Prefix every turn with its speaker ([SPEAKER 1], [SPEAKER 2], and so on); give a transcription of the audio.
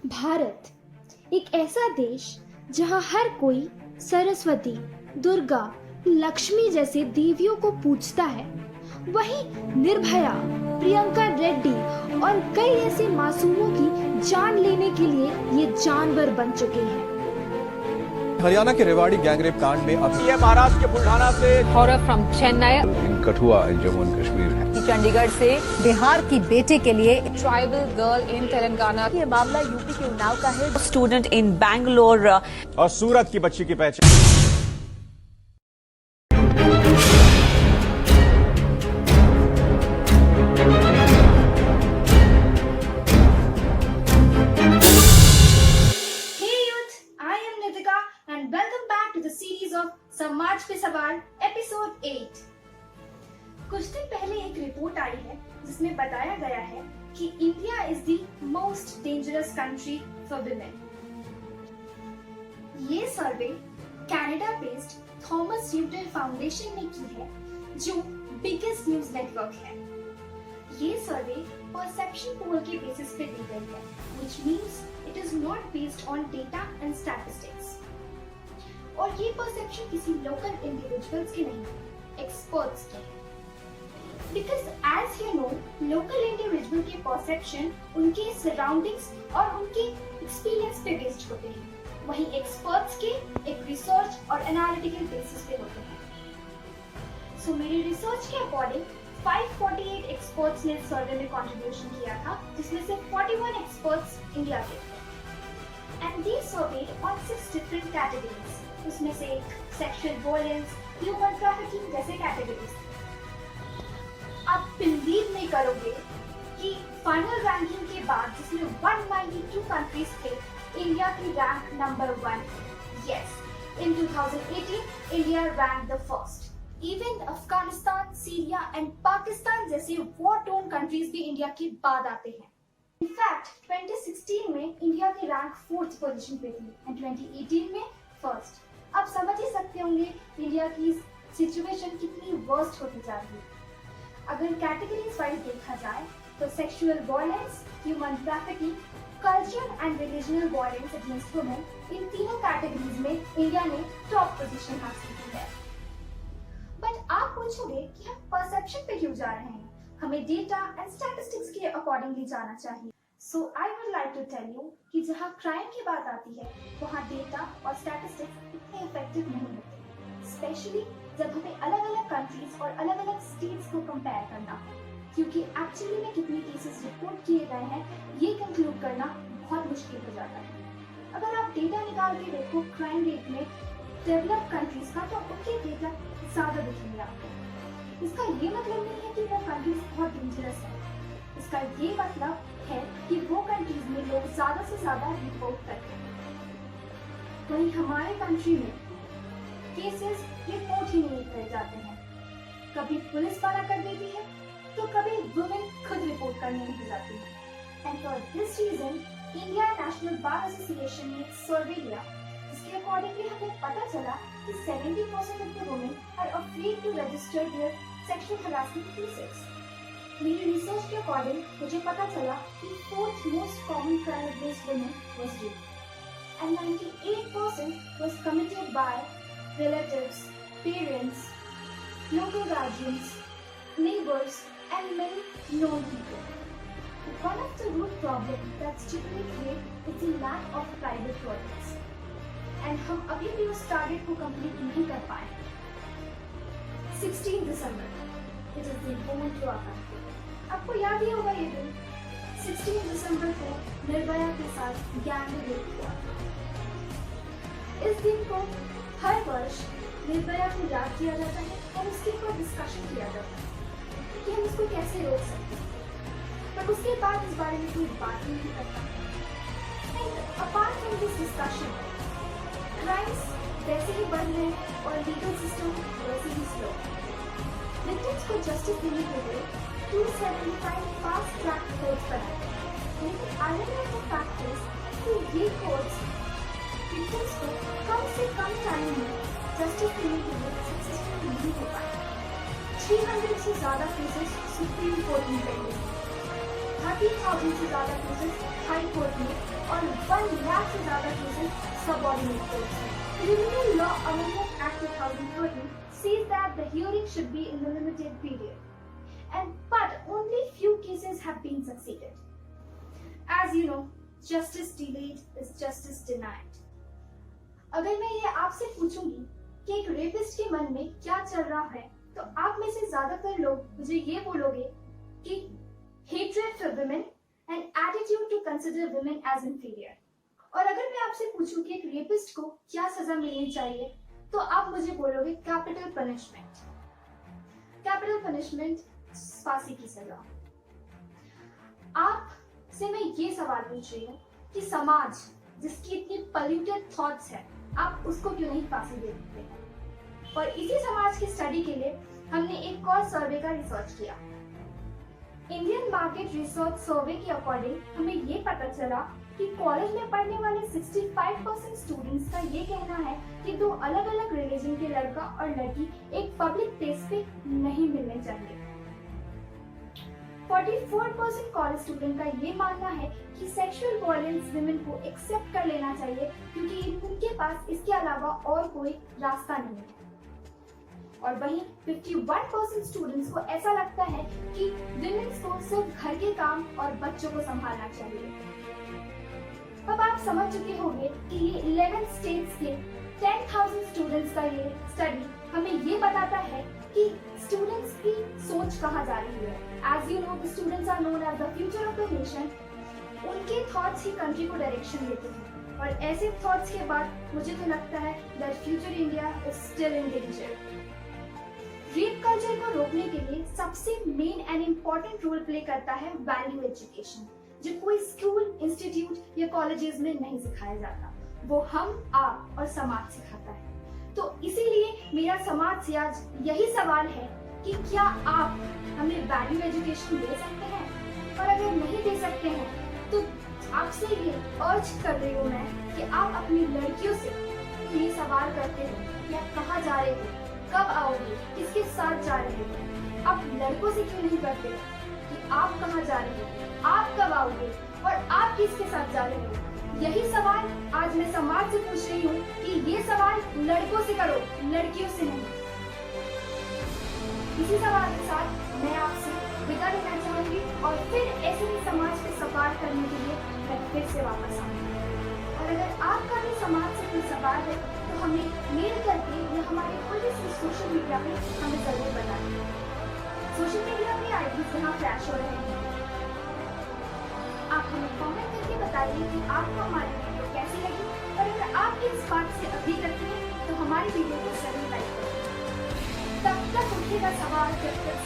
[SPEAKER 1] भारत एक ऐसा देश जहां हर कोई सरस्वती, दुर्गा, लक्ष्मी जैसे देवियों को पूजता है, वहीं निर्भया, प्रियंका रेड्डी और कई ऐसे मासूमों की जान लेने के लिए ये जानवर बन चुके हैं।
[SPEAKER 2] हरियाणा के रेवाड़ी गैंगरेप कांड में अब
[SPEAKER 3] ये महाराष्ट्र के बुल्ढाना से
[SPEAKER 4] horror from Chennai,
[SPEAKER 5] in Kathua in Jammu and Kashmir,
[SPEAKER 4] Chandigarh से
[SPEAKER 6] बिहार की बेटे के लिए
[SPEAKER 4] ट्राइबल गर्ल इन तेलंगाना,
[SPEAKER 6] ये मामला यूपी के उन्नाव का है।
[SPEAKER 7] स्टूडेंट इन बैंगलोर
[SPEAKER 3] और सूरत की बच्ची की पहचान।
[SPEAKER 1] And welcome back to the series of समाज पे सवाल एपिसोड 8। कुछ दिन पहले एक रिपोर्ट आई है जिसमें बताया गया है कि India is the most dangerous country for women. ये सर्वे कनाडा बेस्ड थॉमस र्यूटर फाउंडेशन ने की है, जो बिगेस्ट न्यूज नेटवर्क है। ये सर्वे परसेप्शन पोल के बेसिस पे दी गई है, which means it is not based on data and statistics। और ये परसेप्शन किसी लोकल इंडिविजुअल्स के नहीं, एक्सपर्ट्स के हैं। Because as you know, local individual के परसेप्शन उनके सराउंडिंग्स और उनके एक्सपीरियंस पे बेस्ड होते हैं, वहीं एक्सपर्ट्स के एक रिसर्च और एनालिटिकल बेसिस पे होते हैं। सो मेरी रिसर्च के अकॉर्डिंग 548 एक्सपर्ट्स ने सर्वे में कंट्रीब्यूशन किया था, जिसमें से 41 एक्सपर्ट्स इंडिया के थे। And they served on 6 different categories. उसमें से सेक्सुअल वायलेंस, ह्यूमन ट्रैफिकिंग जैसे कैटेगरीज। आप बिलीव नहीं करोगे कि फाइनल रैंकिंग के बाद, जिसमें 192 कंट्रीज थे, इंडिया की rank number 1। Yes, in 2018 India rank the first. Even Afghanistan, Syria and Pakistan जैसे वॉर टोन कंट्रीज भी इंडिया के बाद आते हैं। इनफैक्ट 2016 में इंडिया की रैंक 4th पोजीशन पे थी एंड 2018 में फर्स्ट। आप समझ ही सकते होंगे इंडिया की सिचुएशन कितनी वर्स्ट होती जा रही है। अगर कैटेगरीज वाइज देखा जाए तो sexual violence, human trafficking, cultural and religional violence against women, इन तीनों कैटेगरीज में इंडिया ने टॉप पोजीशन हासिल की है। बट आप पूछोगे कि हम परसेप्शन पे क्यों जा रहे हैं, हमें डेटा एंड स्टैटिस्टिक्स के अकॉर्डिंगली जाना चाहिए। So I would like to tell you कि जहाँ क्राइम की बात आती है, वहाँ डेटा और स्टैटिस्टिक्स इतने इफेक्टिव नहीं होते, स्पेशली जब हमें अलग अलग कंट्रीज और अलग अलग स्टेट्स को कंपेयर करना हो, क्योंकि एक्चुअली में कितने केसेस रिपोर्ट किए गए हैं ये कंक्लूड करना बहुत मुश्किल हो जाता है। अगर आप डेटा निकाल के देखो क्राइम रेट में डेवलप्ड कंट्रीज का, तो उनके डेटा ज्यादा दिखेंगे आपको। इसका ये मतलब नहीं है कि वो कंट्रीज बहुत डेंजरस है, इसका ये मतलब है कि वो कंट्रीज में लोग ज्यादा से ज्यादा रिपोर्ट करते हैं। वहीं हमारे कंट्री में केसेस रिपोर्ट ही नहीं करे जाते हैं। कभी पुलिस वाला कर देती है तो कभी वुमेन खुद रिपोर्ट करने नहीं जाती है। And for this reason India National Bar Association ने एक सर्वे लिया, जिसके अकॉर्डिंगली हमें पता चला कि 70% of the women are afraid to register their sexual harassment cases. मेरी रिसर्च के अकॉर्डिंग मुझे पता चला कि 4th most common crime against women was rape and 98% was committed by relatives, parents, local guardians, neighbours and many known people. One of the root problems that's typically rape is the lack of private toilets, and हम अभी भी उस target को complete नहीं कर पाए। 16 दिसंबर, it is the born to our country। आपको याद ही होगा ये दिन, 16 दिसंबर को निर्भया के साथ गैंग रेप हुआ। इस दिन को हर वर्ष निर्भया को याद किया जाता है और उसके ऊपर डिस्कशन किया जाता है कि हम इसको कैसे रोक सकते हैं, पर उसके बाद इस बारे में कोई बात ही नहीं करता। And apart from this discussion, crimes वैसे ही बढ़ रहे हैं और लीगल सिस्टम वैसे ही स्लो। विक्टिम्स को जस्टिस देने के लिए 275 फास्ट ट्रैक कोर्ट्स बनाए, लेकिन irony of the fact is कि ये कोर्ट्स विक्टिम्स को कम से कम टाइम में जस्टिस देने के लिए सक्सेसफुल नहीं हो पाए। 300 से ज्यादा केसेस सुप्रीम कोर्ट में पेंडिंग, 30,000 से ज्यादा केसेस हाई कोर्ट में और 1 लाख से ज्यादा केसेस सबऑर्डिनेट कोर्ट्स में। Criminal Law Amendment Act 2013 says that the hearing should be in the limited period, but only few cases have been succeeded. As you know, justice delayed is justice denied. अगर मैं ये आपसे पूछूंगी कि एक rapist के मन में क्या चल रहा है, तो आप में से ज्यादातर लोग मुझे ये बोलोगे कि hatred for women and attitude to consider women as inferior. और अगर मैं आपसे पूछूं कि एक रेपिस्ट को क्या सजा मिलनी चाहिए, तो आप मुझे बोलोगे कैपिटल पनिशमेंट। कैपिटल पनिशमेंट, फांसी की सजा। आप से मैं ये सवाल पूछ रही हूँ कि समाज जिसकी इतनी पॉल्यूटेड थॉट्स है, आप उसको क्यों नहीं फांसी दे देते हैं? और इसी समाज की स्टडी के लिए हमने एक और सर्वे का रिसर्च किया। इंडियन मार्केट रिसर्च सर्वे के अकॉर्डिंग हमें ये पता चला कि कॉलेज में पढ़ने वाले 65% स्टूडेंट्स का ये कहना है कि दो अलग अलग रिलीजन के लड़का और लड़की एक पब्लिक प्लेस पे नहीं मिलने चाहिए। 44% कॉलेज स्टूडेंट का ये मानना है कि सेक्सुअल वायलेंस विमेन को एक्सेप्ट कर लेना चाहिए क्योंकि उनके पास इसके अलावा और कोई रास्ता नहीं है। और वहीं 51% स्टूडेंट्स को ऐसा लगता है कि विमेन्स को सिर्फ घर के काम और बच्चों को संभालना चाहिए। अब आप समझ चुके होंगे कि ये 11 स्टेट्स के 10,000 स्टूडेंट्स का ये स्टडी हमें ये बताता है कि स्टूडेंट्स की सोच कहाँ जा रही है। As you know, the students are known as the future of the nation. उनके थॉट्स ही कंट्री को डायरेक्शन देते हैं और ऐसे थॉट्स के बाद मुझे तो लगता है that future India is still in danger. Rape culture को रोकने के लिए सबसे main and important role play करता है वैल्यू एजुकेशन, जो कोई स्कूल, इंस्टीट्यूट या कॉलेजेस में नहीं सिखाया जाता। वो हम, आप और समाज सिखाता है। तो इसीलिए मेरा समाज से आज यही सवाल है कि क्या आप हमें वैल्यू एजुकेशन दे सकते हैं? और अगर नहीं दे सकते हैं तो आपसे ये अर्ज कर रही हूँ मैं कि आप अपनी लड़कियों से ये सवाल करते हो कि आप कहाँ जा रहे हो, कब आओगे, किसके साथ जा रहे हो। आप लड़कों से क्यों नहीं करते कि आप कहाँ जा रहे हो, आप कब आओगे और आप किसके साथ जा रहे हो? यही सवाल आज मैं समाज से पूछ रही हूँ कि ये सवाल लड़कों से करो, लड़कियों से नहीं। इसी सवाल के साथ मैं आपसे विदा लेना चाहूंगी और फिर ऐसे ही समाज पे सवाल करने के लिए मैं फिर से वापस आऊंगी। और अगर आपका भी समाज से कोई सवाल है तो हमें मेल करके या हमारे कोई सोशल मीडिया पे हमें जरूर बताएं। सोशल मीडिया पे आईडीज यहाँ फ्लैश हो रहे हैं। आप हमें कमेंट करके बताइए कि आपको हमारी वीडियो कैसी लगी और अगर आप इस बात से अग्री करते हैं तो हमारी वीडियो को जरूर लाइक करें। तब तक उठेगा सवाल जब तक